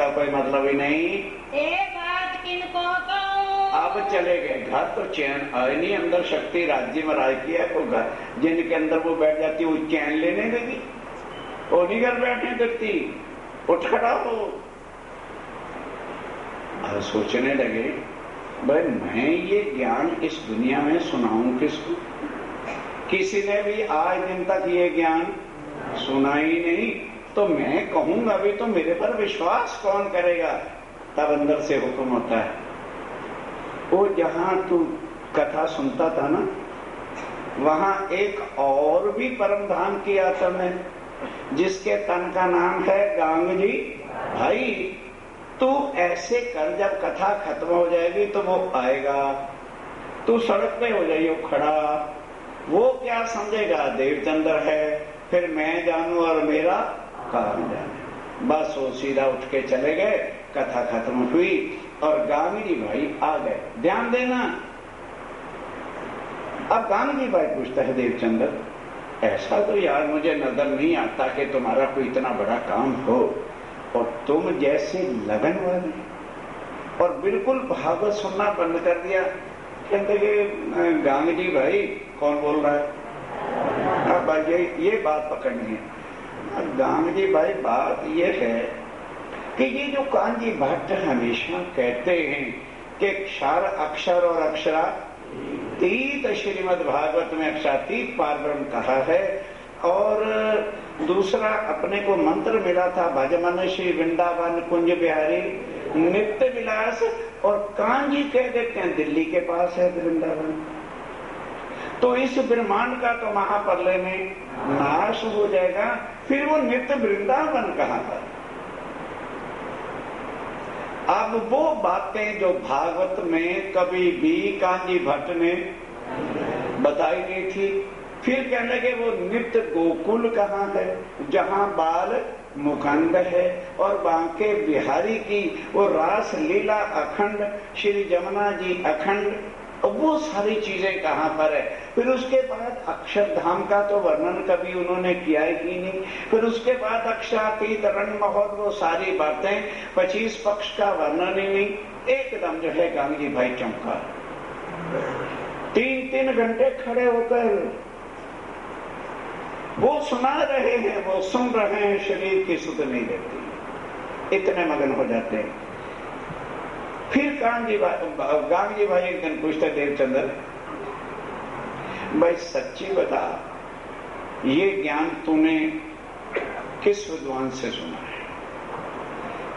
का कोई मतलब ही नहीं। एक बात किनको कहूं, अब चले गए घर तो चैन आए नहीं, अंदर शक्ति राज्य में राज किया तो घर जिनके अंदर वो बैठ जाती वो चैन लेने देगी, वो नहीं घर बैठने देती, उठ खड़ा हो। अब सोचने लगे भाई मैं ये ज्ञान इस दुनिया में सुनाऊं किसको? किसी ने भी आज दिन तक ये ज्ञान सुना ही नहीं, तो मैं कहूंगा भी तो मेरे पर विश्वास कौन करेगा? तब अंदर से हुक्म होता है, वो जहां तू कथा सुनता था ना, वहां एक और भी परम धाम की आत्मा है जिसके तन का नाम है गांगजी भाई। तू ऐसे कर, जब कथा खत्म हो जाएगी तो वो आएगा, तू सड़क पे हो जाइए खड़ा, वो क्या समझेगा देवचंद्र है, फिर मैं जानू और मेरा काम जाने। बस वो सीधा उठ के चले गए, कथा खत्म हुई और गांगी भाई आ गए। ध्यान देना, अब गांगी भाई पूछता है देवचंद्र ऐसा तो यार मुझे नजर नहीं आता कि तुम्हारा कोई इतना बड़ा काम हो और तुम जैसे लगन वाले और बिल्कुल भागवत सुनना बंद कर दिया। कहते कि गांगी भाई कौन बोल रहा है? अब ये बात पकड़नी है। गांगी भाई बात ये है कि ये जो कांजी भट्ट हमेशा कहते हैं कि क्षार अक्षर और अक्षरातीत, श्रीमद् भागवत में अक्षरातीत पारब्रह्म कहा है, और दूसरा अपने को मंत्र मिला था भजमन श्री वृंदावन कुंज बिहारी नित्य विलास, और कांजी कह देते हैं दिल्ली के पास है वृंदावन। तो इस ब्रह्मांड का तो महाप्रलय में नाश हो जाएगा, फिर वो नित्य वृंदावन कहां पर? अब वो बातें जो भागवत में कभी भी कांजी भट्ट ने बताई नहीं थी, फिर कहने लगे वो नित्य गोकुल कहाँ है जहाँ बाल मुकुंद है, और बांके बिहारी की वो रास लीला अखंड, श्री जमुना जी अखंड, वो सारी चीजें कहाँ पर है। फिर उसके बाद अक्षरधाम का तो वर्णन कभी उन्होंने किया ही नहीं। फिर उसके बाद अक्षरातीत रण महोत्सव, वो सारी बातें, 25 पक्ष का वर्णन ही नहीं। एकदम जो है गांगी भाई चौंका, 3-3 घंटे खड़े होकर वो सुना रहे हैं, वो सुन रहे हैं, शरीर की सुध नहीं देती, इतने मगन हो जाते हैं। फिर गांगी भाई एक दिन पूछते देवचंद्र भाई सच्ची बता, ये ज्ञान तूने किस विद्वान से सुना है?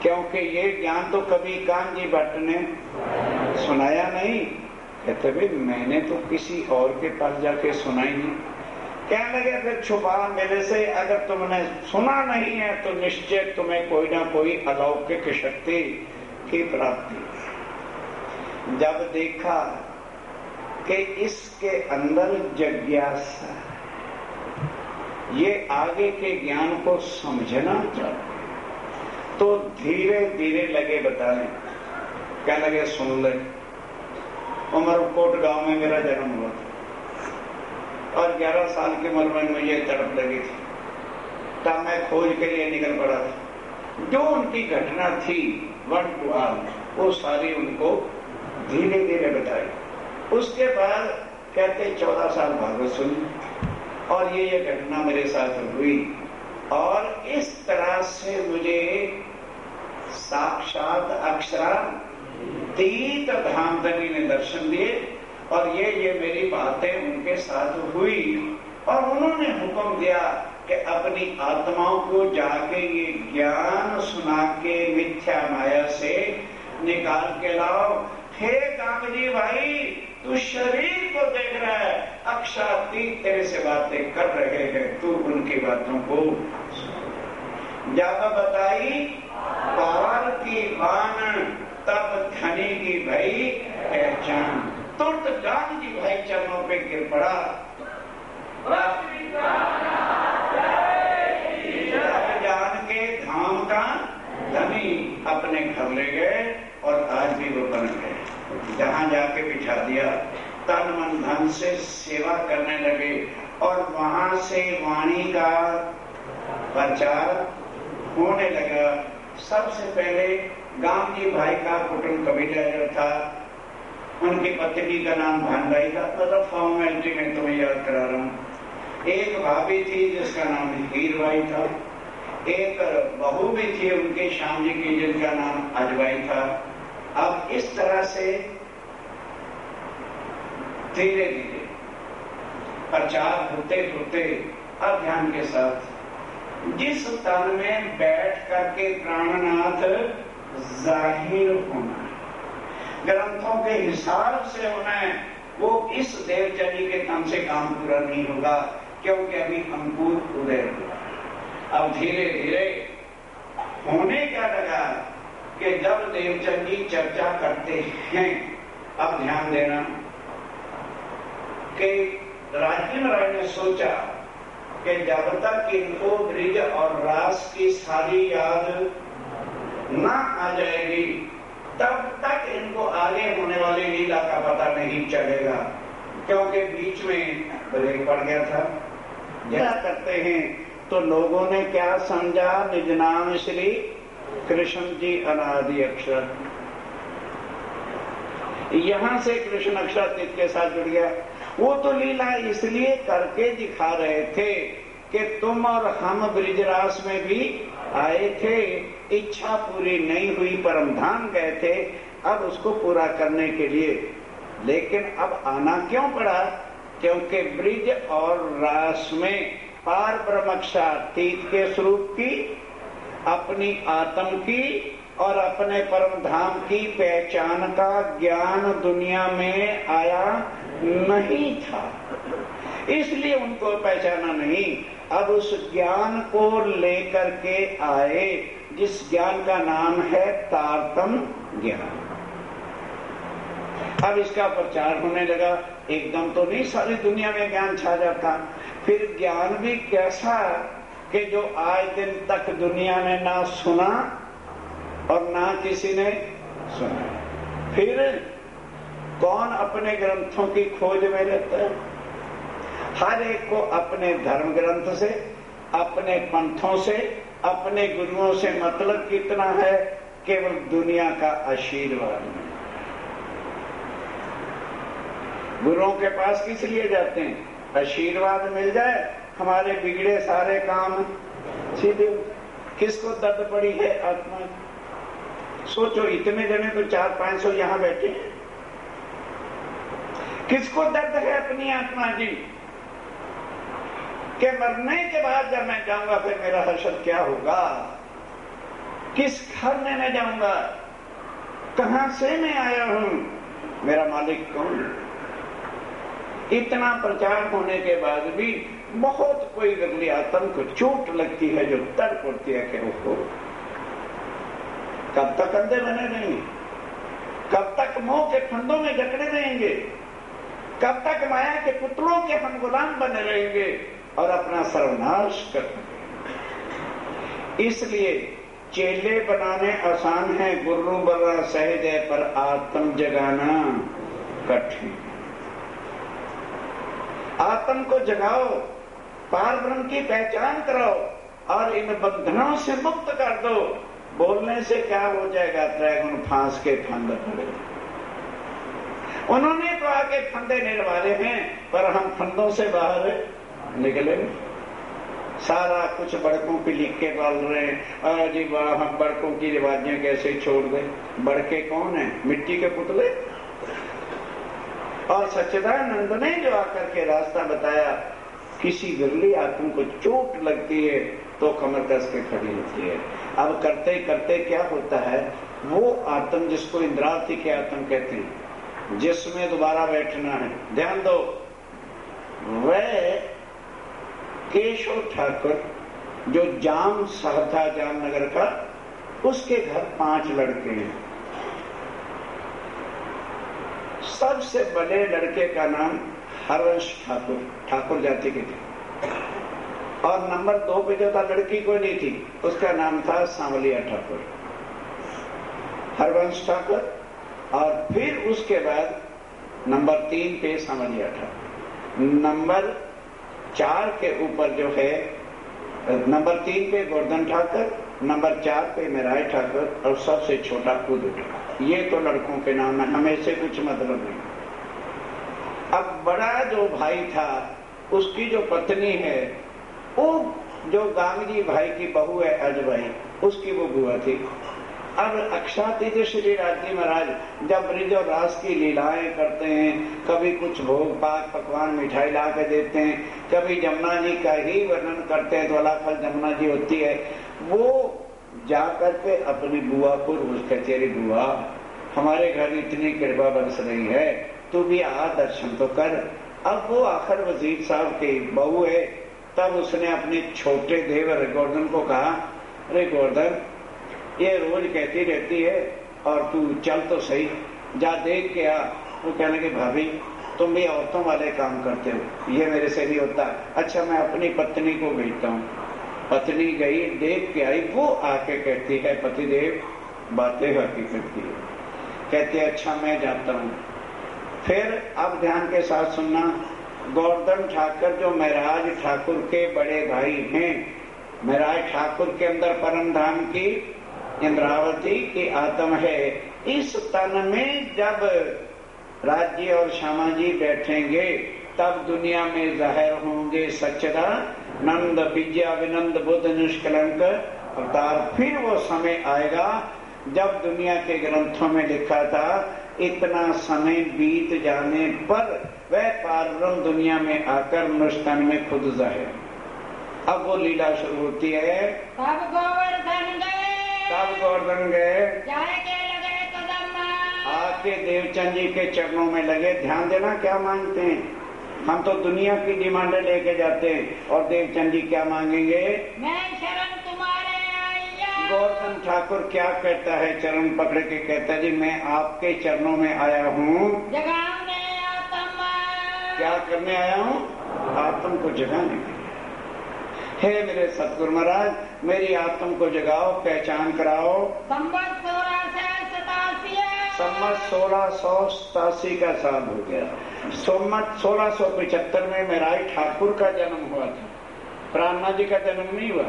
क्योंकि ये ज्ञान तो कभी कांजी भट्ट ने सुनाया नहीं। कहते भाई मैंने तो किसी और के पास जाके सुना ही नहीं। कहने लगे फिर छुपा मेरे से, अगर तुमने सुना नहीं है तो निश्चय तुम्हें कोई ना कोई अलौकिक शक्ति की प्राप्ति। जब देखा कि इसके अंदर जिज्ञासा, ये आगे के ज्ञान को समझना चाहते, तो धीरे धीरे लगे बताने। क्या लगे सुन ले, उमरकोट गांव में मेरा जन्म हुआ था और 11 साल की उम्र में मुझे तड़प लगी थी, तब मैं खोज के लिए निकल पड़ा था। जो उनकी घटना थी 1 to all, वो सारी उनको धीरे धीरे बताई। उसके बाद कहते 14 साल भागवत सुनी और ये घटना मेरे साथ हुई, और इस तरह से मुझे साक्षात अक्षरातीत धामधनी ने दर्शन दिए, और ये मेरी बातें उनके साथ हुई, और उन्होंने हुक्म दिया कि अपनी आत्माओं को जाके ये ज्ञान सुना के मिथ्या माया से निकाल के लाओ। हे कामजी भाई, तू शरीर को देख रहा है, अक्षरातीत तेरे से बातें कर रहे हैं, तू उनकी बातों को जब बताई पार की बान, तब धनी की भाई पहचान। तुरंत गांधी भाई चरणों पे गिर पड़ा, जान के धाम का धनी अपने घर ले गए, और आज भी वो बन गए। जहां जाके बिठा दिया, तन मन धन से सेवा करने लगे, और वहां से वाणी का प्रचार होने लगा। सबसे पहले गांव जी भाई का कुटुंब कबीला जो था, उनकी पत्नी का नाम भानबाई था, मतलब फॉर्मेलिटी में तुम्हें याद करा रहा हूँ। एक भाभी थी जिसका नाम हीरबाई था, एक बहू भी थी उनके श्याम जी की जिनका नाम अजबाई था। अब इस तरह से धीरे धीरे प्रचार होते होते अब ध्यान के साथ जिस तन में बैठ करके प्राणनाथ जाहिर होना है, ग्रंथों के हिसाब से होना है, वो इस देवचर्या के तन से काम पूरा नहीं होगा, क्योंकि अभी अंकुर उदय हुआ। अब धीरे धीरे होने क्या लगा कि जब देवचंद की चर्चा करते हैं, अब ध्यान देना कि राजेंद्र राय ने सोचा कि जब तक इनको ब्रिज और रास की सारी याद न आ जाएगी, तब तक इनको आगे होने वाली लीला का पता नहीं चलेगा, क्योंकि बीच में ब्रेक पड़ गया था। क्या करते हैं तो लोगों ने क्या समझा, निज नाम श्री कृष्ण जी अनादि अक्षर, यहां से कृष्ण अक्षर तिथ के साथ जुड़ गया। वो तो लीला इसलिए करके दिखा रहे थे कि तुम और हम ब्रिजरास में भी आए थे, इच्छा पूरी नहीं हुई, परम धाम गए थे, अब उसको पूरा करने के लिए। लेकिन अब आना क्यों पड़ा? क्योंकि ब्रिज और रास में पार ब्रह्मक्षातीत के स्वरूप की, अपनी आत्म की और अपने परम धाम की पहचान का ज्ञान दुनिया में आया नहीं था, इसलिए उनको पहचाना नहीं। अब उस ज्ञान को लेकर के आए, जिस ज्ञान का नाम है तारतम ज्ञान। अब इसका प्रचार होने लगा, एकदम तो नहीं सारी दुनिया में ज्ञान छा जाता। फिर ज्ञान भी कैसा कि जो आज दिन तक दुनिया ने ना सुना और ना किसी ने सुना। फिर कौन अपने ग्रंथों की खोज में रहता है? हर एक को अपने धर्म ग्रंथ से, अपने पंथों से, अपने गुरुओं से मतलब कितना है? केवल दुनिया का आशीर्वाद। गुरुओं के पास किस लिए जाते हैं? आशीर्वाद मिल जाए, हमारे बिगड़े सारे काम सीधे। किसको दर्द पड़ी है आत्मा? सोचो, इतने जने तो 400-500 यहां बैठे हैं, किसको दर्द है अपनी आत्मा की कि मरने के बाद जब मैं जाऊंगा फिर मेरा हशर क्या होगा, किस घर में मैं जाऊंगा, कहां से मैं आया हूं, मेरा मालिक कौन? इतना प्रचार होने के बाद भी बहुत कोई गगली आत्म को चोट लगती है, जो तड़ पड़ती है कि वो कब तक अंधे बने रहेंगे, कब तक मोह के फंदों में जकड़े रहेंगे, कब तक माया के पुतलों के हम गुलाम बने रहेंगे और अपना सर्वनाश करते। इसलिए चेले बनाने आसान है, गुरु बर्रा सहज है, पर आत्म जगाना कठिन। आत्म को जगाओ, पार ब्रह्म की पहचान कराओ और इन बंधनों से मुक्त कर दो। बोलने से क्या हो जाएगा? ड्रैगन फांस के फंद पड़े। उन्होंने तो आके फंदे निर्वाले हैं, पर हम फंदों से बाहर निकले। सारा कुछ बड़कों पे लिख के डाल रहे हैं, अरे वाह हम बड़कों की रिवाजें कैसे छोड़ दें। बड़के कौन है? मिट्टी के पुतले। और सच्चिदानंद ने जो आकर के रास्ता बताया, किसी बिरली आत्मा को चोट लगती है तो कमर कस के खड़ी होती है। अब करते करते क्या होता है, वो आत्म जिसको इंद्रावती के आत्म कहते हैं, जिसमें दोबारा बैठना है, ध्यान दो, वह केशव ठाकुर जो जाम सहता जामनगर का, उसके घर 5 लड़के हैं। सबसे बड़े लड़के का नाम हरवंश ठाकुर, ठाकुर जाति के थे। और नंबर 2 पे जो था, लड़की कोई नहीं थी, उसका नाम था सांवलिया ठाकुर, हरवंश ठाकुर। और फिर उसके बाद नंबर 3 पे सांवलिया ठाकुर, नंबर 4 के ऊपर जो है, नंबर 3 पे गोवर्धन ठाकुर नंबर 4 पे मेराय ठाकुर और सबसे छोटा कूद उठा। ये तो लड़कों के नाम है, हमें से कुछ मतलब नहीं। अब बड़ा जो भाई था उसकी जो पत्नी है वो जो गांगी भाई की बहू है अजभाई, उसकी वो बुआ थी। अब अक्षातीत श्री राजी महाराज जब ब्रिज और रास की लीलाएं करते हैं, कभी कुछ भोग पाक पकवान मिठाई ला के देते हैं, कभी जमुना जी का ही वर्णन करते हैं, द्वालाफल जमुना जी होती है, वो जा करके अपनी बुआ को रोज कहती है, बुआ हमारे घर इतनी कृपा बरस रही है, तू भी आ दर्शन तो कर। अब वो आखिर वजीर साहब की बहू है, तब उसने अपने छोटे देवर गोवर्धन को कहा, अरे गोवर्धन ये रोज कहती रहती है और तू चल तो सही, जा देख के आ। वो कहने लगे भाभी तुम भी औरतों वाले काम करते हो, ये मेरे से नहीं होता। अच्छा मैं अपनी पत्नी को भेजता हूँ। पत्नी गई, देख के आई, वो आके कहती है पतिदेव बातें हकीकत की है। कहती है अच्छा मैं जाता हूँ। फिर अब ध्यान के साथ सुनना, गोवर्धन ठाकुर जो महराज ठाकुर के बड़े भाई हैं, महराज ठाकुर के अंदर परम धाम की इंद्रावती की आत्म है। इस तन में जब राज्य और श्यामा जी बैठेंगे तब दुनिया में जाहिर होंगे सच्चरा नंद विजया विनंद बुद्ध निष्कलंक अवतार। फिर वो समय आएगा जब दुनिया के ग्रंथों में लिखा था इतना समय बीत जाने पर वह पारब्रह्म दुनिया में आकर मनुष्यतन में खुद जाहिर। अब वो लीला शुरू होती है। तब गोवर्धन गए जाके लगे कदम, आके देवचंद जी के चरणों में लगे। ध्यान देना क्या मांगते हैं, हम तो दुनिया की डिमांड लेके जाते हैं और देवचंद जी क्या मांगेंगे, मैं शरण तुम्हारे आया। गोवर्धन ठाकुर क्या कहता है, चरण पकड़ के कहता है जी मैं आपके चरणों में आया हूँ, जगाने आत्मा। क्या करने आया हूँ, आत्म को जगाने के। हे मेरे सतगुरु महाराज मेरी आत्म को जगाओ, पहचान कराओ। संवत 1687 का साल हो गया। संवत 1675 में महराज ठाकुर का जन्म हुआ था, प्राणनाथ जी का जन्म नहीं हुआ,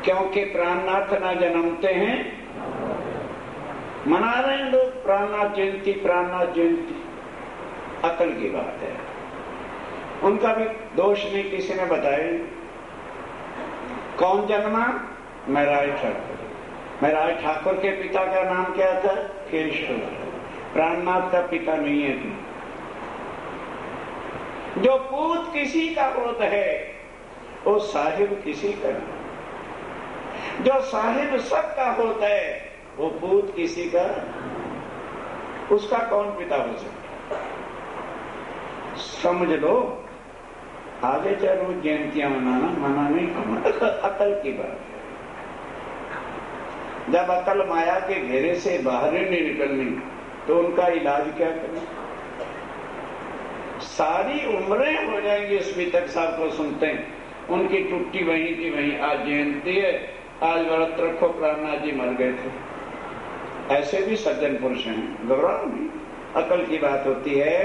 क्योंकि प्राणनाथ ना जन्मते हैं। मना रहे हैं लोग प्राणनाथ जयंती, प्राणनाथ जयंती, अकल की बात है, उनका भी दोष नहीं किसी ने बताया। कौन जन्मा, महराज ठाकुर। महराज ठाकुर के पिता का नाम क्या था, केशव। प्राणनाथ का पिता नहीं है। जो पूत किसी का होता है वो साहिब किसी का नहीं। जो साहिब सबका होता है वो पूत किसी का, उसका कौन पिता हो सकता, समझ लो। आगे चाहे रोज जयंतियां मनाना, मना नहीं, अकल की बात है। जब अकल माया के घेरे से बाहर ही नहीं निकलनी तो उनका इलाज क्या करें। सारी उम्रें हो जाएंगी। स्मितक साहब को सुनते हैं, उनकी टुट्टी वहीं की वहीं। आज जयंती है, आज व्रत रखो, प्राणनाथ जी मर गए थे। ऐसे भी सज्जन पुरुष हैं, घबराओ नहीं, अकल की बात होती है।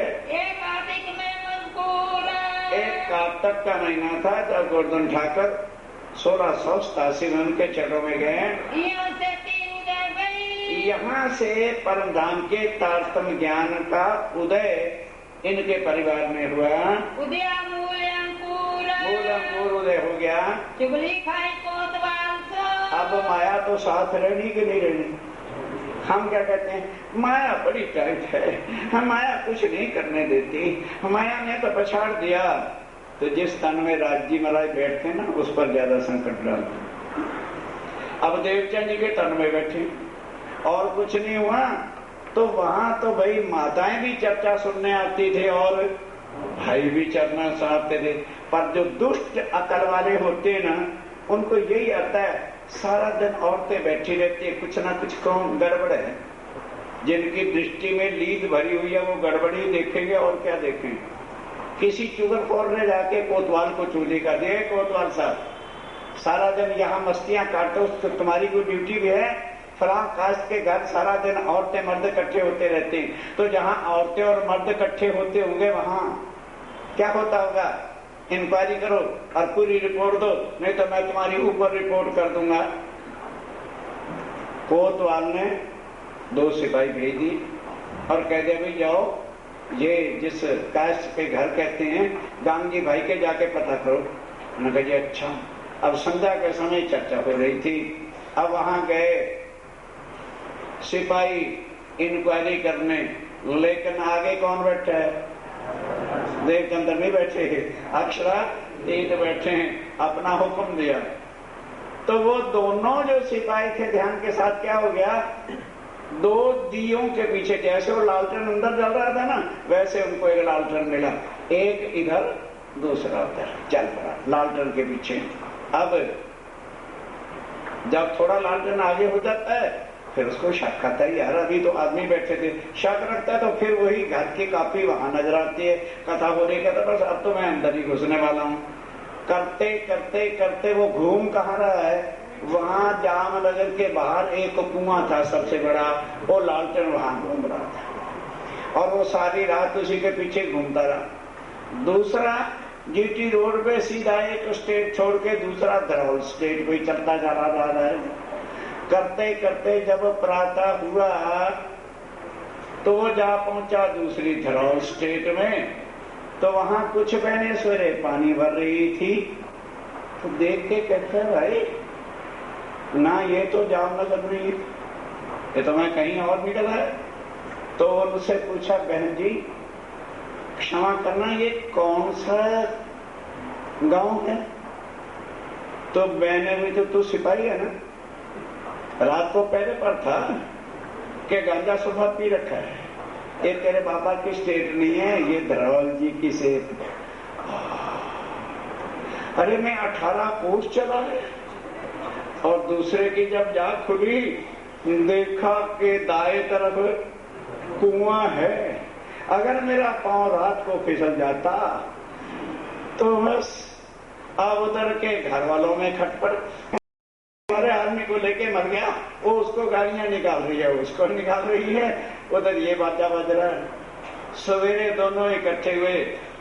एक कार्तक का महीना था जब गोवर्धन ठाकुर 1687 में उनके चरणों में गए। यहाँ से परम धाम के तारतम ज्ञान का उदय इनके परिवार में हुआ। मूल अंकुर उदय हो गया। चुगली खाई कोतवाल। अब माया तो साथ रहनी कि नहीं रहनी। हम क्या कहते हैं, माया बड़ी टाइट है, माया कुछ नहीं करने देती, माया ने तो पछाड़ दिया। तो जिस तन में राज्य मलाई बैठते ना उस पर ज्यादा संकट डालते। अब देवचंद जी के तन में बैठे और कुछ नहीं हुआ तो वहां तो भाई माताएं भी चर्चा सुनने आती थी और भाई भी चरना चाहते थे। पर जो दुष्ट अकल वाले होते ना उनको यही आता है, सारा दिन औरतें बैठी रहती है, कुछ ना कुछ कौन गड़बड़ है। जिनकी दृष्टि में लीद भरी हुई है वो गड़बड़ी देखेंगे और क्या देखेंगे। किसी चुगलखोर ने जाके कोतवाल को चूल्हे का दिया, कोतवाल साहब सारा दिन यहाँ मस्तियां काटो, तो तुम्हारी कोई ड्यूटी भी है। फलां कास्ट के घर सारा दिन औरतें मर्द इकट्ठे होते रहते हैं, तो जहाँ औरतें और मर्द इकट्ठे होते होंगे वहां क्या होता होगा, इंक्वायरी करो और पूरी रिपोर्ट दो, नहीं तो मैं तुम्हारी ऊपर रिपोर्ट कर दूंगा। कोतवाल ने 2 सिपाही भेज दी और कह दिया भाई जाओ, ये जिस कास्ट के घर कहते हैं गांधी भाई के जाके पता करो। उन्होंने कहा जी अच्छा। अब संध्या के समय चर्चा हो रही थी। अब वहां गए सिपाही इंक्वायरी करने, लेकिन आगे कौन बैठा है? देवचंद्र नहीं बैठे, अक्षरा एक बैठे हैं। अपना हुक्म दिया तो वो दोनों जो सिपाही थे ध्यान के साथ क्या हो गया, 2 दियों के पीछे, जैसे वो लालटेन अंदर जल रहा था ना वैसे उनको एक लालटेन मिला, एक इधर दूसरा उधर चल पड़ा लालटेन के पीछे। अब जब थोड़ा लालटेन आगे हो जाता है फिर उसको शक आता है, यार अभी तो आदमी बैठे थे, शक रखता है तो फिर वही घर की कापी वहां नजर आती है, कथा हो रही, कहता बस अब तो मैं अंदर ही घुसने वाला हूं। करते करते करते वो घूम कहाँ रहा है, वहां जामनगर के बाहर एक कुआं था सबसे बड़ा, वो लालटेन वहां घूम रहा था और वो सारी रात उसी के पीछे घूमता रहा। दूसरा जीटी रोड पे सीधा एक स्टेट छोड़ के दूसरा धरौल स्टेट पे चलता जा रहा है। करते करते जब प्रातः हुआ तो वो जा पहुंचा दूसरी धरौल स्टेट में, तो वहां कुछ बहनें सवेरे पानी भर रही थी। तो देख के कहता है भाई ना ये तो जामनगर नहीं, ये तो मैं कहीं और निकला है। तो उनसे पूछा बहन जी क्षमा करना ये कौन सा गांव है? तो बहने भी तो तू सिपाही है ना, रात को पहले पर था कि गांजा सुबह पी रखा है, ये तेरे बाबा की स्टेट नहीं है, ये धरौल जी की स्टेट। अरे मैं 18 कोस चला है और दूसरे की जब जा खुली देखा कि दाएं तरफ कुआं है, अगर मेरा पांव रात को फिसल जाता तो बस अब उधर के घर वालों में खटपट, हमारे आदमी को लेके मर गया, वो उसको गालियां निकाल रही है, उसको निकाल रही है, उधर ये बाजा बज रहा है। सवेरे दोनों इकट्ठे हुए,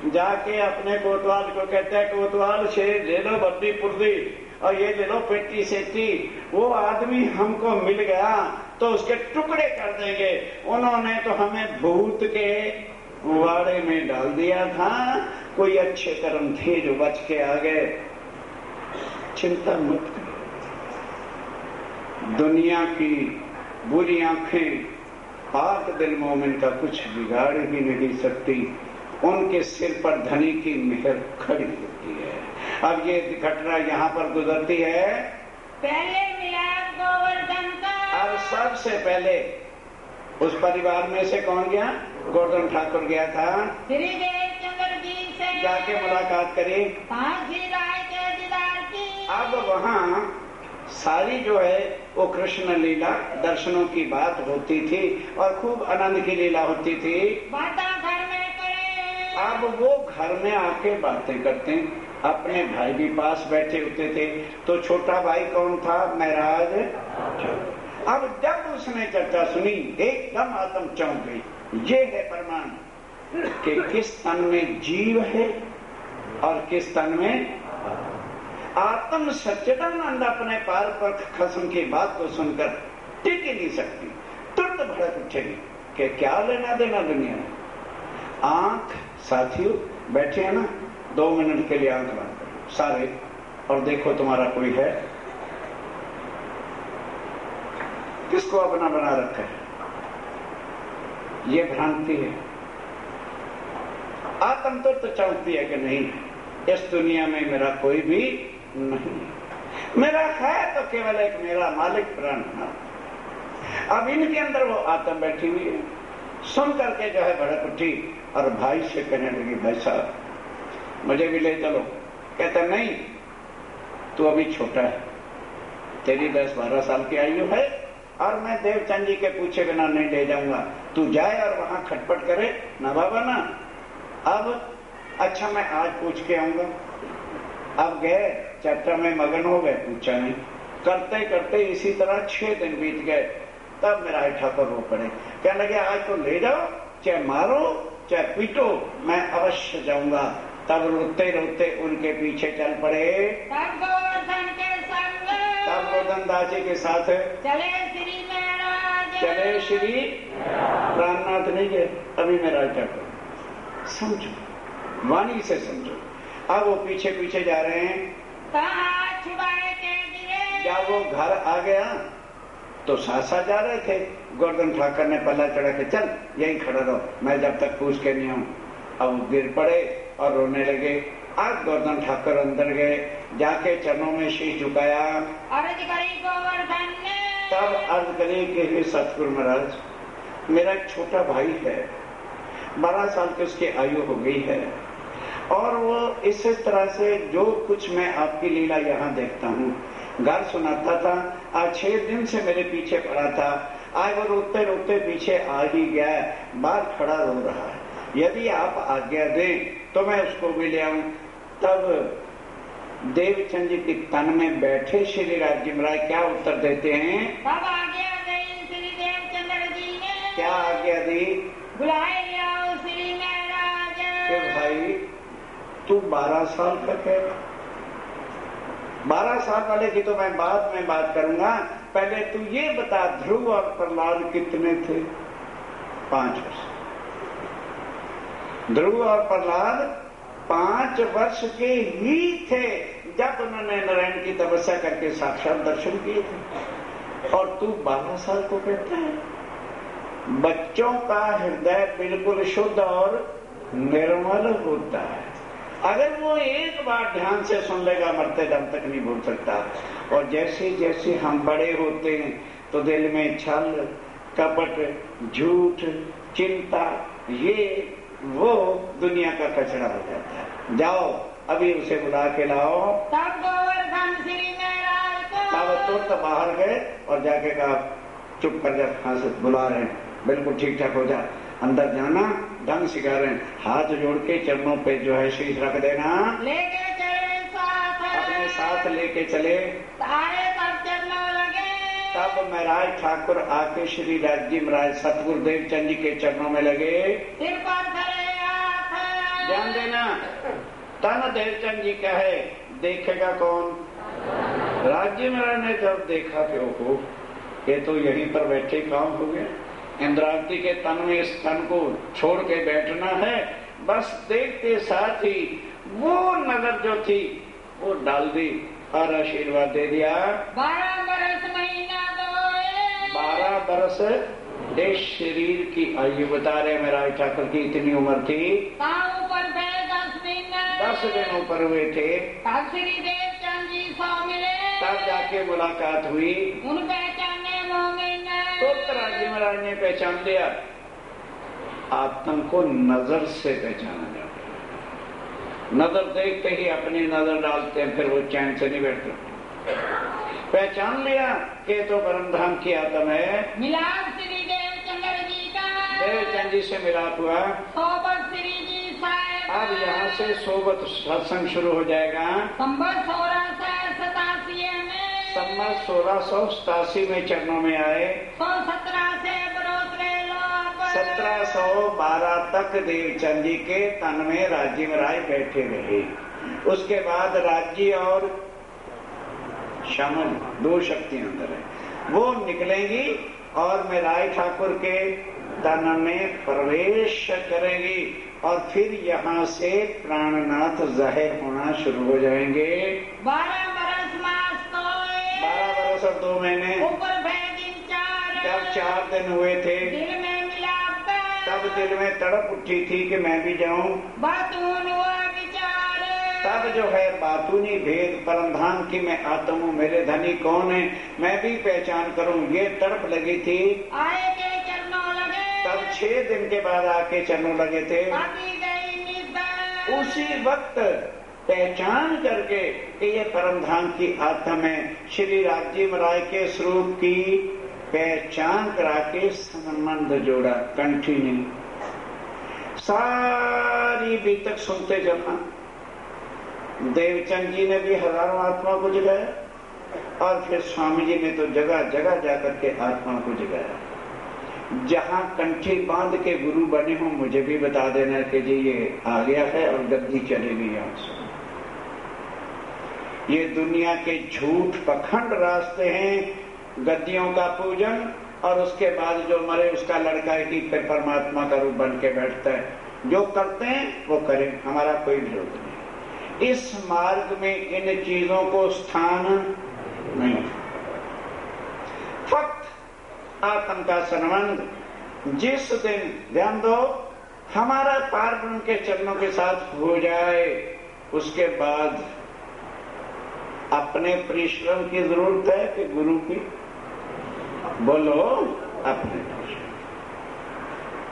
जाके अपने कोतवाल को कहते हैं कोतवाल से ले लो बद्दी पुर्दी और ये ले लो पेटी सेटी, वो आदमी हमको मिल गया तो उसके टुकड़े कर देंगे, उन्होंने तो हमें भूत के वाड़े में डाल दिया था, कोई अच्छे कर्म थे जो बच के आ गए। चिंता मत करो, दुनिया की बुरी आंखें पाक दिल मोमिन का कुछ बिगाड़ ही नहीं सकती, उनके सिर पर धनी की मेहर खड़ी होती है। अब ये घटना यहाँ पर गुजरती है। पहले मिलाप गोवर्धन का। अब सबसे पहले उस परिवार में से कौन गया? गोवर्धन ठाकुर गया था। श्री देवचंद्र जी से जाके मुलाकात करी, फांसी राय के दीदार की। अब वहाँ सारी जो है वो कृष्ण लीला दर्शनों की बात होती थी और खूब आनंद की लीला होती थी। बातें घर में करे। अब वो घर में आके बातें करते, अपने भाई भी पास बैठे होते थे। तो छोटा भाई कौन था? महराज। अब जब उसने चर्चा सुनी एकदम आत्म चौंक गई। ये है प्रमाण कि किस तन में जीव है और किस तन में आत्म। सच्चिदानंद अपने पार पर खसम की बात को सुनकर टिक ही नहीं सकती, तुरंत भड़क उठेगी कि क्या लेना देना दुनिया में। आंख साथियों बैठे हैं ना, 2 मिनट के लिए आंख बंद करो सारे और देखो तुम्हारा कोई है? किसको अपना बना रखा है? ये भ्रांति है। आत्म तो चौंकती है कि नहीं, इस दुनिया में मेरा कोई भी नहीं, मेरा है तो केवल एक मेरा मालिक प्राण। अब इनके अंदर वो आत्मा बैठी हुई है, सुन करके जो है भड़क उठी और भाई से कहने लगी भाई साहब मुझे भी ले चलो। कहता नहीं, तू अभी छोटा है, तेरी 10-12 साल की आयु है और मैं देवचंद जी के पूछे बिना नहीं ले जाऊंगा। तू जाए और वहां खटपट करे ना बाबा ना। अब अच्छा मैं आज पूछ के आऊंगा। अब गए, चर्चा में मगन हो गए, पूछा नहीं। करते करते इसी तरह 6 दिन बीत गए। तब मेरा ठाकुर रो पड़े, कहने लगे आज तो ले जाओ, चाहे मारो चाहे पीटो, मैं अवश्य जाऊंगा। तब रोते रोते उनके पीछे चल पड़े। तब गोवर्धन के संग तब गोवर्धन दास जी के साथ चले श्री महाराज। चले श्री प्राणनाथ नहीं गए, अभी मेरा क्या करूं, समझो, वाणी से समझो। अब वो पीछे पीछे जा रहे हैं। कहाँ छुड़ाए के गिरे। जब वो घर आ गया तो सासा जा रहे थे, गोवर्धन ठाकर ने पल्ला चढ़ा के चल यही खड़ा रहो, मैं जब तक पूछ के नहीं आऊं। अब वो गिर पड़े और रोने लगे। आज गोवर्धन ठाकर अंदर गए, जाके चरणों में शीश झुकाया, अर्ज करी गोवर्धन ने। तब अर्ज करी कि हे सतगुरु महाराज, मेरा एक छोटा भाई है, 12 साल की उसकी आयु हो गई है, और वो इस तरह से जो कुछ मैं आपकी लीला यहाँ देखता हूँ, घर सुनाता था, आज 6 दिन से मेरे पीछे पड़ा था, आज वो रोते रोते पीछे आ ही गया, बाहर खड़ा रो रहा है, यदि आप आज्ञा दें तो मैं उसको भी ले आऊं। तब देवचंद जी के तन में बैठे श्री राज्य राय क्या उत्तर देते हैं? तब आज्ञा दी श्री देवचंद्र जी ने। क्या आज्ञा दी? बुलाए लिया श्री महाराज। कि भाई तू 12 साल का कह, 12 साल वाले की तो मैं बाद में बात करूंगा, पहले तू ये बता, ध्रुव और प्रहलाद कितने थे? 5 वर्ष। ध्रुव और प्रहलाद 5 वर्ष के ही थे जब उन्होंने नारायण की तपस्या करके साक्षात दर्शन किए थे, और तू 12 साल को कहता है? बच्चों का हृदय बिल्कुल शुद्ध और निर्मल होता है, अगर वो एक बार ध्यान से सुन लेगा मरते दम तक नहीं भूल सकता। और जैसे जैसे हम बड़े होते हैं तो दिल में छल, कपट, झूठ, चिंता, ये वो दुनिया का कचरा हो जाता है। जाओ अभी उसे बुला के लाओ। तब गोवर्धन श्री महाराज को। तब तुरंत बाहर गए और जाके कहा चुप कर जा, कहां से बुला रहे हैं, बिल्कुल ठीक ठाक हो जा, अंदर जाना, ढंग सिखा रहे हैं, हाथ जोड़ के चरणों पे जो है शीश रख देना, लेके चले साथ, अपने साथ लेके चले। आए तब चरणों लगे। तब महाराज ठाकुर आके श्री राज्य महाराज सतगुरु देवचंद जी के चरणों में लगे। सिर पर धरे हाथ। ध्यान देना, तन देवचंद जी का है, देखेगा कौन? राज्य महाराज ने जब देखा कि ओहो ये तो यहीं पर बैठे काम हो गया, इंद्रावती के तन में इस तन को छोड़ के बैठना है, बस देखते साथ ही वो नजर जो थी वो डाल दी और आशीर्वाद दे दिया। 12 बरस महीना 12 बरस देश शरीर की आयु बता रहे महाराज ठाकुर की इतनी उम्र थी। ऊपर 10 दिन ऊपर हुए थे। तब श्री देवचंद जी सौ मिले। तब जाके मुलाकात हुई। उन पहचाने मोमिन तो राज्य महाराज ने पहचान लिया। आत्मा को नजर से पहचाना जाता है, नजर देखते ही अपनी नजर डालते हैं, फिर वो चैन से नहीं बैठते। पहचान लिया कि तो परमधाम की आत्मा है। मिलाप श्री देवचंद्र जी का। देवचंद जी से मिलाप हुआ। सोबत श्री जी साहब। अब यहाँ से सोबत सत्संग शुरू हो जाएगा। संबत 1687 में। संबत 1687 में चरणों में आए। 117 से बरोतरे लोग। 1712 तक देवचंद जी के तन में राज्य महाराज बैठे रहे। उसके बाद राज्य और शमन 2 शक्तियां अंदर है, वो निकलेंगी और महाराज ठाकुर के तन में प्रवेश करेंगी और फिर यहाँ से प्राणनाथ जाहिर होना शुरू हो जाएंगे। 12 बरस मास को। 12 बरस और 2 महीने। ऊपर दिन 4। जब 4 दिन हुए थे दिल में मिलाप। तब दिल में तड़प उठी थी कि मैं भी जाऊं। बातून हुआ विचार। तब जो है बातूनी भेद परमधाम की मैं आत्मा हूँ, मेरे धनी कौन है, मैं भी पहचान करूं, ये तड़प लगी थी। आए के चरणों लगे। तब 6 दिन के बाद आके चरणों लगे थे। उसी वक्त पहचान करके कि ये परमधाम की आत्मा में श्री राज्य महाराज के स्वरूप की पहचान करा के संबंध जोड़ा, कंठी नहीं, सारी बीतक सुनते चलना। देवचंद जी ने भी हजारों आत्मा को जगाया और फिर स्वामी जी ने तो जगह जगह जाकर के आत्मा को जगाया। जहां कंठी बांध के गुरु बने हो मुझे भी बता देना कि जी ये आ गया है और गद्दी चलेगी यहां से। ये दुनिया के झूठ पखंड रास्ते हैं, गद्दियों का पूजन, और उसके बाद जो मरे उसका लड़का ही फिर परमात्मा का रूप बन के बैठता है। जो करते हैं वो करें, हमारा कोई विरोध नहीं। इस मार्ग में इन चीजों को स्थान नहीं। फक्त आत्म का संबंध जिस दिन ध्यान दो हमारा पार ब्रह्म के चरणों के साथ हो जाए, उसके बाद अपने परिश्रम की जरूरत है कि गुरु की? बोलो, अपने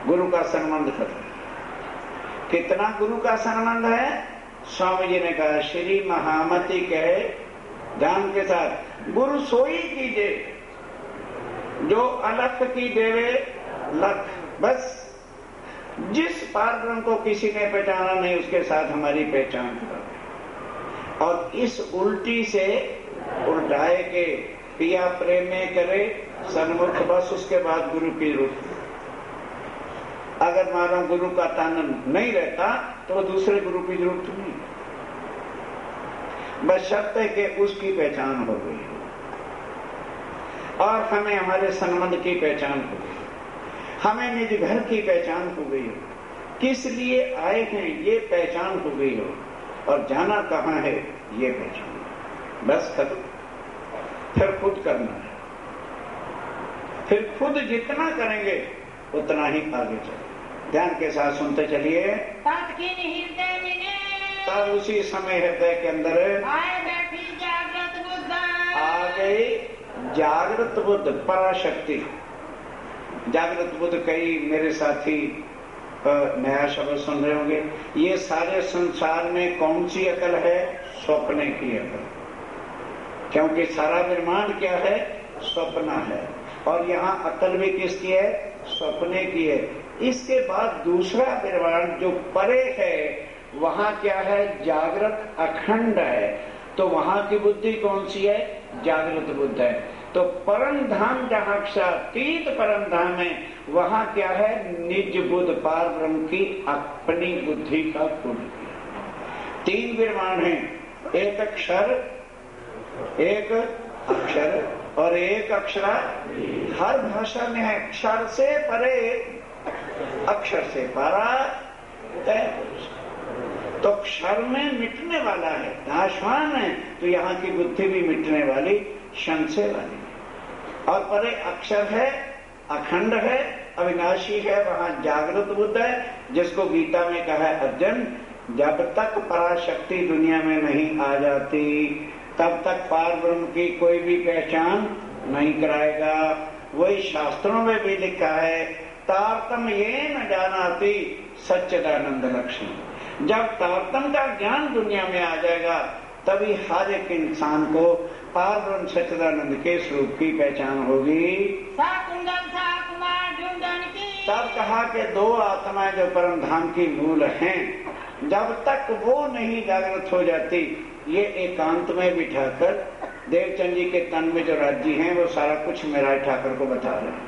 गुरु का संबंध करो। कितना गुरु का संबंध है? स्वामी जी ने कहा, श्री महामती कहे ध्यान के साथ, गुरु सोई कीजिए जो अलख की देवे लख। बस जिस पार ब्रह्म को किसी ने पहचाना नहीं उसके साथ हमारी पहचान करो। और इस उल्टी से उल्टाए के पिया प्रेम में करे सन्मुख, बस उसके बाद गुरु की जरूरत। अगर मानो गुरु का तान नहीं रहता तो दूसरे गुरु की जरूरत नहीं। बस शर्त है कि उसकी पहचान हो गई और हमें हमारे संबंध की पहचान हो गई, हमें निज घर की पहचान हो गई हो, किस लिए आए हैं ये पहचान हो गई हो, और जाना कहाँ है ये पहचान। बस करो, फिर खुद करना है। फिर खुद जितना करेंगे उतना ही आगे चले। ध्यान के साथ सुनते चलिए। तब उसी समय हृदय के अंदर आए बैठी जागृत बुद्ध, आ गई जागृत बुद्ध, पराशक्ति। जागृत बुद्ध कई मेरे साथी नया शब्द सुन रहे होंगे। ये सारे संसार में कौन सी अकल है? स्वप्न की अकल। क्योंकि सारा ब्रह्मांड क्या है? स्वप्न है। और यहाँ अकल भी किसकी है? स्वप्ने की है। इसके बाद दूसरा ब्रह्मांड जो परे है वहां क्या है? जागृत अखंड है। तो वहां की बुद्धि कौन सी है? जागृत बुद्ध है। तो परम धाम जहां अक्षातीत परम धाम है वहां क्या है? निज बुद्ध पार ब्रह्म की अपनी बुद्धि का पुण्य। तीन ब्रह्मांड हैं, एक अक्षर, एक अक्षर और एक अक्षरा। हर भाषा में है अक्षर से परे, अक्षर से परा। तो अक्षर में मिटने वाला है, नाशवान है, तो यहाँ की बुद्धि भी मिटने वाली, संशय वाली। और परे अक्षर है, अखंड है, अविनाशी है, वहां जागृत बुद्ध है, जिसको गीता में कहा है अर्जुन, जब तक पराशक्ति दुनिया में नहीं आ जाती तब तक पार ब्रह्म की कोई भी पहचान नहीं कराएगा। वही शास्त्रों में भी लिखा है, तारतम ये न जानाति सच्चिदानंद लक्ष्मी। जब तारतम का ज्ञान दुनिया में आ जाएगा तभी हर एक इंसान को पार ब्रह्म सच्चिदानंद के स्वरूप की पहचान होगी। तब कहा कि दो आत्माएं जो परम धाम की मूल हैं, जब तक वो नहीं जागृत हो जाती, ये एकांत में बिठाकर देवचंद जी के तन में जो राज्य हैं वो सारा कुछ मेराय ठाकुर को बता रहे हैं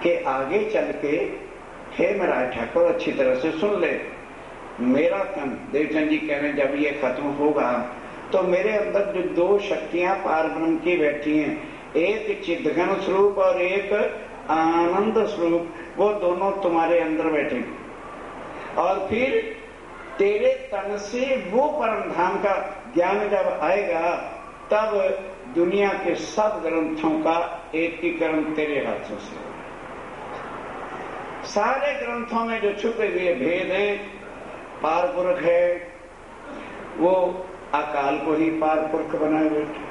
कि आगे चल के, हे मेराय ठाकुर अच्छी तरह से सुन ले, मेरा तन, देवचंद जी कह रहे हैं, जब ये खत्म होगा तो मेरे अंदर जो दो शक्तियां पार ब्रह्म की बैठी हैं, एक चिदघन स्वरूप और एक आनंद स्वरूप, वो दोनों तुम्हारे अंदर बैठेंगे। और फिर तेरे तन से वो परम धाम का ज्ञान जब आएगा तब दुनिया के सब ग्रंथों का एकीकरण तेरे हाथों से होगा। सारे ग्रंथों में जो छुपे हुए भेद हैं, पार पुरख है, वो अकाल को ही पार पुरख बनाए बैठे,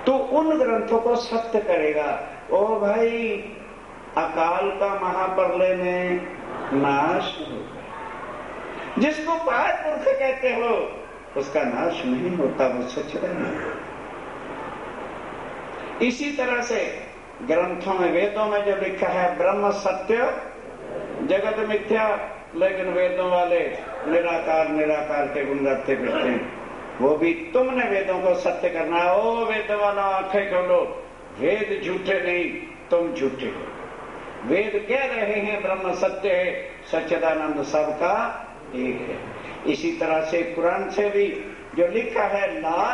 तो उन ग्रंथों को सत्य करेगा। ओ भाई, अकाल का महाप्रलय में नाश होगा। जिसको पार पुरख कहते हो उसका नाश नहीं होता, वो सच रहेगा। इसी तरह से ग्रंथों में, वेदों में जो लिखा है ब्रह्म सत्य जगत मिथ्या, लेकिन वेदों वाले निराकार निराकार के गुण गाते फिरते हैं। वो भी तुमने वेदों को सत्य करना है। ओ वेद वाला आंखें खोलो, वेद झूठे नहीं, तुम झूठे हो। वेद कह रहे हैं ब्रह्म सत्य है, सच्चिदानंद सबका एक है। इसी तरह से कुरान से भी जो लिखा है ला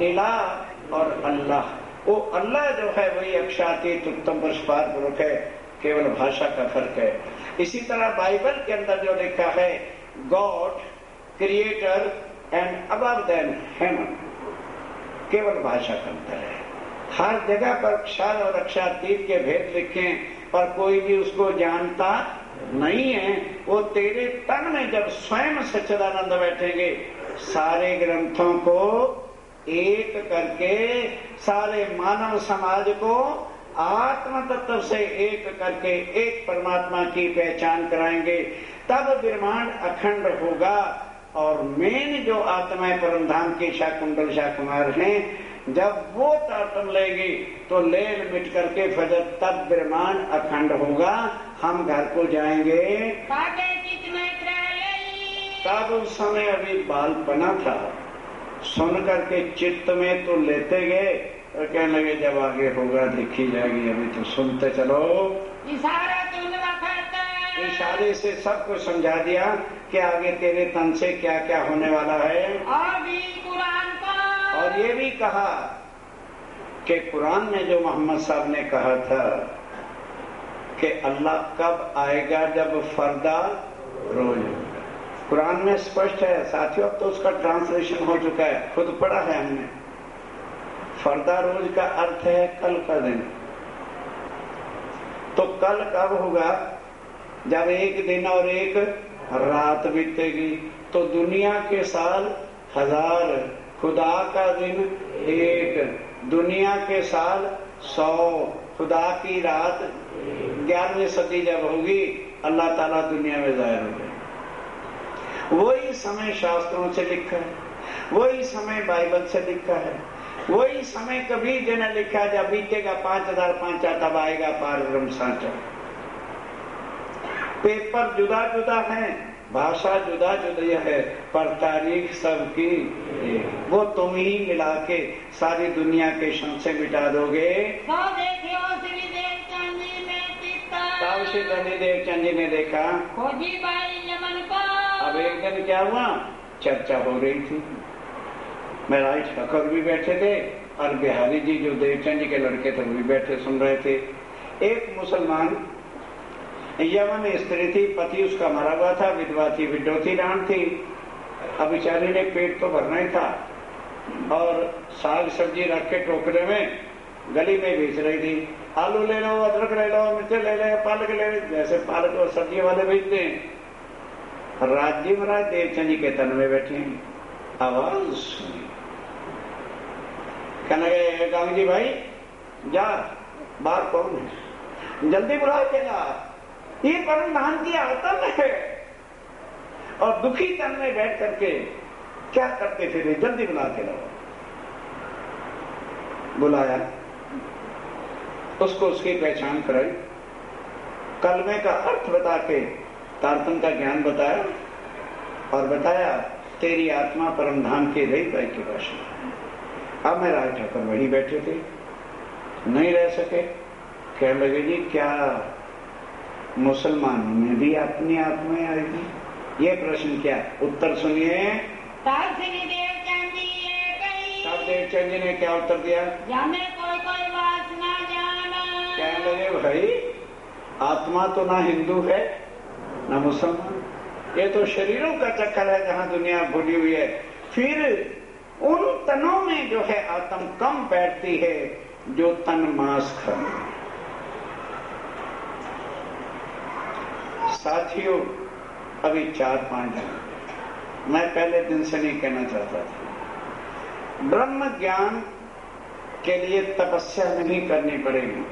इलाहा और अल्लाह, वो अल्लाह जो है वही अक्षातीत उत्तम पुरुषपाद पुरुष है, केवल भाषा का फर्क है। इसी तरह बाइबल के अंदर जो लिखा है God creator and above than human, केवल भाषा का अंतर है। हर जगह पर अक्षर और अक्षातीत के भेद लिखे और कोई भी उसको जानता नहीं है। वो तेरे तन में जब स्वयं सच्चिदानंद बैठेंगे, सारे ग्रंथों को एक करके, सारे मानव समाज को आत्म तत्व से एक करके एक परमात्मा की पहचान कराएंगे, तब ब्रह्मांड अखंड होगा। और मेन जो आत्माएं परम धाम की शाकुंडल शाकुमार हैं, जब वो ताटम लेगी तो लेन मिट करके फजर, तब ब्रह्मांड अखंड होगा। हम घर को जाएंगे, तब उस समय अभी बालपना था, सुन करके चित्त में तो लेते गए और कहने लगे जब आगे होगा देखी जाएगी, अभी तो सुनते चलो। इशारे से सबको समझा दिया कि आगे तेरे तन से क्या क्या होने वाला है। और ये भी कहा कि कुरान में जो मोहम्मद साहब ने कहा था कि अल्लाह कब आएगा, जब फर्दा रोज। कुरान में स्पष्ट है साथियों, अब तो उसका ट्रांसलेशन हो चुका है, खुद पढ़ा है हमने। फर्दा रोज का अर्थ है कल का दिन। तो कल कब होगा? जब एक दिन और एक रात बीतेगी। तो दुनिया के साल 1000, खुदा का दिन 1, दुनिया के साल 100, खुदा की रात 11वीं सदी जब होगी, अल्लाह ताला दुनिया में जाहिर होगा। वही समय शास्त्रों से लिखा है, वही समय बाइबल से लिखा है, वही समय कभी जिन्हें लिखा जब बीतेगा 5005 तब आएगा पार ब्रह्म साचा। पेपर जुदा जुदा है, भाषा जुदा जुदा है, पर तारीख सबकी वो तुम ही मिला के सारी दुनिया के शम से मिटा दोगे। तब श्री धनीदेव चंद जी ने देखा। अब एक दिन क्या हुआ, चर्चा हो रही थी, महाराज ठाकुर भी बैठे थे और बिहारी जी जो देवचंद जी के लड़के थे वो भी बैठे सुन रहे थे। एक मुसलमान यमन स्त्री थी, पति उसका मरा हुआ था, विधवा थी, विडोती डांड थी। अब बेचारी ने पेट तो भरना ही था और साग सब्जी रख के टोकरे में गली में बेच रही थी। आलू ले लो, अदरक ले लो, मिर्च ले लो, पालक ले लो, जैसे पालक और सब्जी वाले बेचते हैं। राज्य महाराज देवचंद जी के तन में बैठे हैं, आवाज सुनी, कहने लगे गांव जी भाई जा, बाहर कौन है, जल्दी बुला के ला, ये परम धाम की आतम है। और दुखी तन में बैठ करके क्या करते फिर, जल्दी बुला के लाओ। बुलाया, उसको उसकी पहचान कराई, कलमे का अर्थ बता के तारतम का ज्ञान बताया और बताया तेरी आत्मा परम धाम की रही पाई की भाषा। अब महाराज ठाकुर वही बैठे थे, नहीं रह सके, कहने लगे जी क्या मुसलमानों में भी अपनी आत्माएं आएगी? ये प्रश्न क्या? उत्तर सुनिए। तब देवचंद जी ने क्या उत्तर दिया? कोई वासना जाना। कहने लगे भाई आत्मा तो ना हिंदू है ना मुसलमान, ये तो शरीरों का चक्कर है जहां दुनिया भूली हुई है। फिर उन तनों में जो है आत्म कम बैठती है जो तन मांस खाते। साथियों अभी 4-5 दिन मैं पहले दिन से नहीं कहना चाहता था, ब्रह्म ज्ञान के लिए तपस्या नहीं करनी पड़ेगी,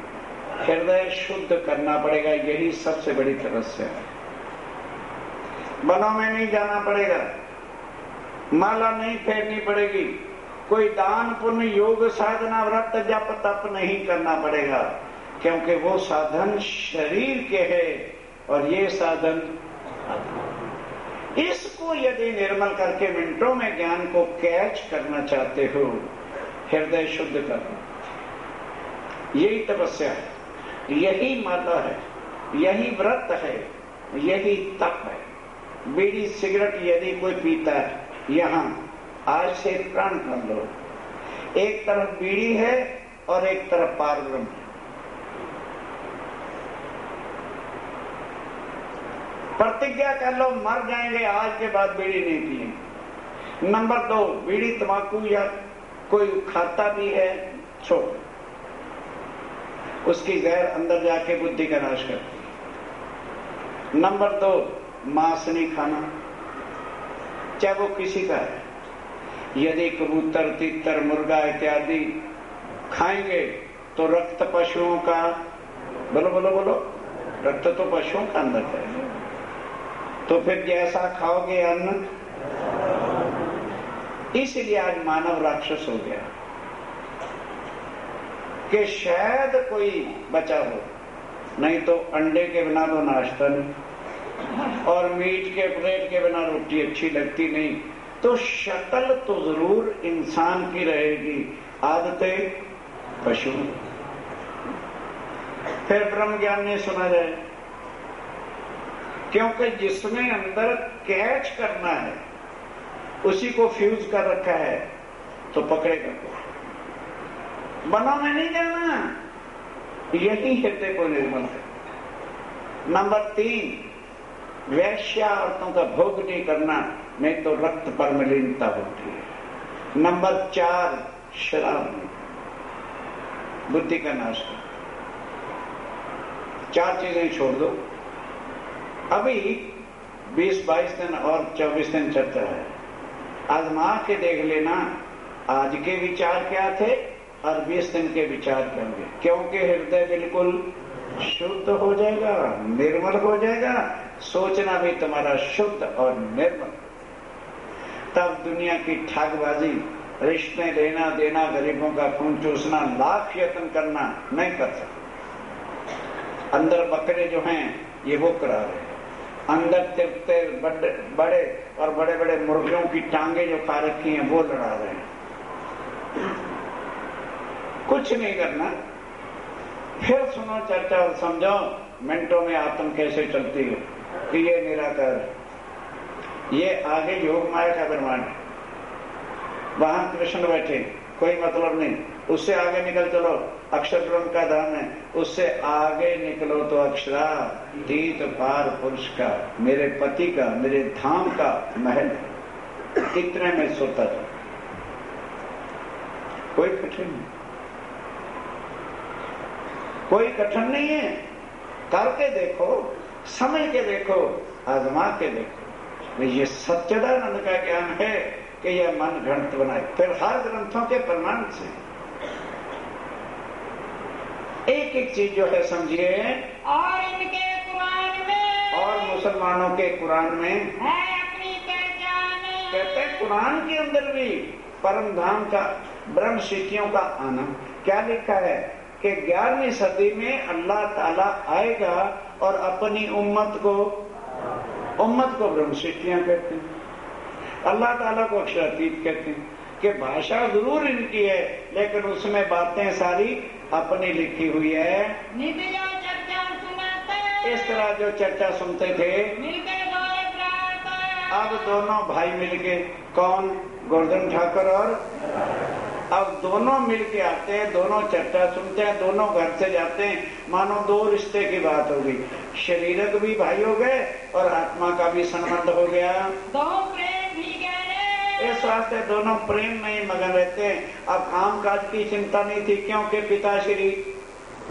हृदय शुद्ध करना पड़ेगा, यही सबसे बड़ी तपस्या है। वनों में नहीं जाना पड़ेगा, माला नहीं फेरनी पड़ेगी, कोई दान पुण्य योग साधना व्रत जप तप नहीं करना पड़ेगा, क्योंकि वो साधन शरीर के है और ये साधन इसको यदि निर्मल करके मिनटों में ज्ञान को कैच करना चाहते हो, हृदय शुद्ध करना, यही तपस्या है। यही माला है, यही व्रत है, यही तप है। बीड़ी सिगरेट यदि कोई पीता है, यहां आज से प्रण कर लो, एक तरफ बीड़ी है और एक तरफ पारब्रह्म है। प्रतिज्ञा कर लो, मर जाएंगे आज के बाद बीड़ी नहीं पिएंगे। नंबर 2, बीड़ी तंबाकू या कोई खाता भी है, छोड़, उसकी जहर अंदर जाके बुद्धि का नाश करती है। नंबर 2, मांस नहीं खाना, चाहे वो किसी का है। यदि कबूतर, तीतर, मुर्गा इत्यादि खाएंगे तो रक्त पशुओं का, बोलो बोलो बोलो, रक्त तो पशुओं का अंदर है, तो फिर जैसा खाओगे अन्न। इसलिए आज मानव राक्षस हो गया कि शायद कोई बचा हो, नहीं तो अंडे के बिना तो नाश्ता नहीं, और मीट के ब्रेड के बिना रोटी अच्छी लगती नहीं। तो शक्ल तो जरूर इंसान की रहेगी, आदतें पशु। फिर ब्रह्म ज्ञान नहीं सुना जाए, क्योंकि जिसमें अंदर कैच करना है उसी को फ्यूज कर रखा है, तो पकड़ेगा को। बनों में नहीं जाना, यही हृदय को निर्मल है। नंबर 3, वैश्या औरतों का भोग नहीं करना, नहीं तो रक्त पर मलिनता होती है। नंबर 4, शराब नहीं, बुद्धि का नाश कर। 4 चीजें छोड़ दो। अभी 20-22 दिन और 24 दिन चलता है, आजमा के देख लेना आज के विचार क्या थे और 20 दिन के विचार क्या होंगे, क्योंकि हृदय बिल्कुल शुद्ध हो जाएगा, निर्मल हो जाएगा, सोचना भी तुम्हारा शुद्ध और निर्मल। तब दुनिया की ठगबाजी, रिश्ते लेना देना, गरीबों का खून चूसना, लाख यत्न करना नहीं कर सकते। अंदर बकरे जो हैं ये वो करा रहे हैं, अंदर तिरते बड़े और बड़े बड़े मुर्गियों की टांगे जो खा रखी हैं वो लड़ा रहे हैं। कुछ नहीं करना, फिर सुनो चर्चा और समझो मिनटों में आत्म कैसे चलती है कि ये निराकार है, ये आगे योग माया का ब्रह्मांड है, वहां कृष्ण बैठे, कोई मतलब नहीं, उससे आगे निकल चलो अक्षर ब्रह्म का धाम है, उससे आगे निकलो तो अक्षरातीत पार पुरुष का, मेरे पति का, मेरे धाम का महल, इतने में सोता था। कोई कठिन नहीं, कोई कठिन नहीं है, करके देखो, समय के देखो, आजमा के देखो। ये सच्चिदानंद का ज्ञान है कि यह मन घंट बनाए। फिर हर ग्रंथों के प्रमाण से एक एक चीज जो है समझिए, और इनके कुरान में, और मुसलमानों के कुरान में है अपनी पहचान। कहते हैं कुरान के अंदर भी परम धाम का, ब्रह्म सिद्धियों का आना। क्या लिखा है कि 11वीं सदी में अल्लाह ताला आएगा और अपनी उम्मत को ब्रह्म सिद्धियां कहते हैं, अल्लाह ताला को अक्षरातीत कहते हैं। कि भाषा जरूर इनकी है लेकिन उसमें बातें सारी अपनी लिखी हुई है। निधि जो चर्चा सुनाते, इस तरह जो चर्चा सुनते थे, मिलके डोले प्रार्थना। अब दोनों भाई मिलके, कौन, गोवर्धन ठाकुर और, अब दोनों मिलके आते हैं, दोनों चर्चा सुनते हैं, दोनों घर से जाते हैं, मानो 2 रिश्ते की बात हो गई। शरीरक भी भाई हो गए और आत्मा का भी संबंध हो गया। दो प्रेम भी गए, इस वास्ते दोनों प्रेम में ही मगन रहते हैं। अब काम काज की चिंता नहीं थी, क्योंकि पिताश्री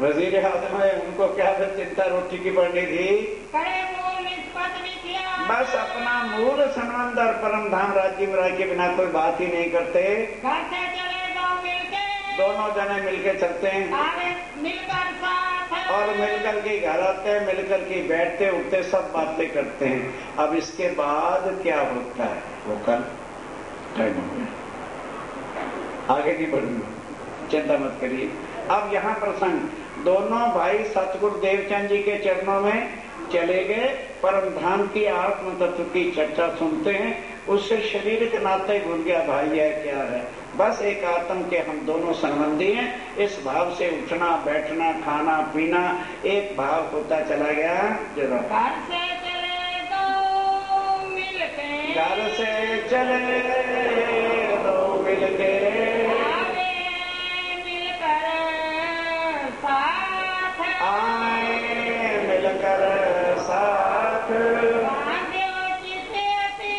वजीर आजम है, उनको क्या चिंता रोटी की पड़नी थी। करे मूल निष्पत्त भी किया, बस अपना मूल संबंध और परम धाम राज्य में के बिना कोई बात ही नहीं करते। घर से चले दो मिलके, दोनों जने मिलके चलते हैं आगे मिलकर साथ है। और मिलकर के घर आते हैं, मिलकर के बैठते उठते सब बातें करते हैं। अब इसके बाद क्या होता है वो कल टाइम हो गया, आगे नहीं बढ़ूंगा, चिंता मत करिए। अब यहाँ प्रसंग, दोनों भाई सतगुरु देवचंद जी के चरणों में चले गए, परम धाम की आत्म तत्व की चर्चा सुनते हैं। उससे शरीर के नाते भूल गया भाई है क्या है। बस एक आत्म के हम दोनों संबंधी हैं। इस भाव से उठना बैठना खाना पीना एक भाव होता चला गया। जरा घर से चले दो मिलके, घर से चले दो मिलके, आवे मिलकर साथ, आए मिलकर साथ, बांध्यो चित अति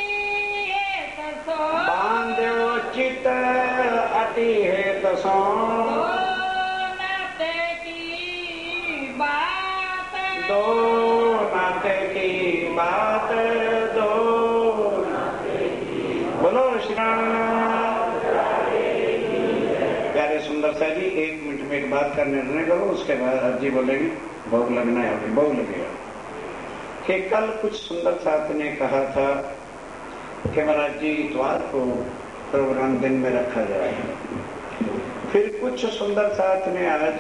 है तसो, बांध्यो चित अति है तसो, दो नाते की बात, दो नाते की बात, दो बोलो श्री राम। प्यारे सुंदर सा जी 1 मिनट में एक बात का निर्णय करो, उसके बाद जी बोलेंगे भोग लगना है, अभी भोग लगेगा। कि कल कुछ सुंदर साथ ने कहा था कि महाराज जी इतवार को प्रोग्राम दिन में रखा जाए। फिर कुछ सुंदर साथ ने आज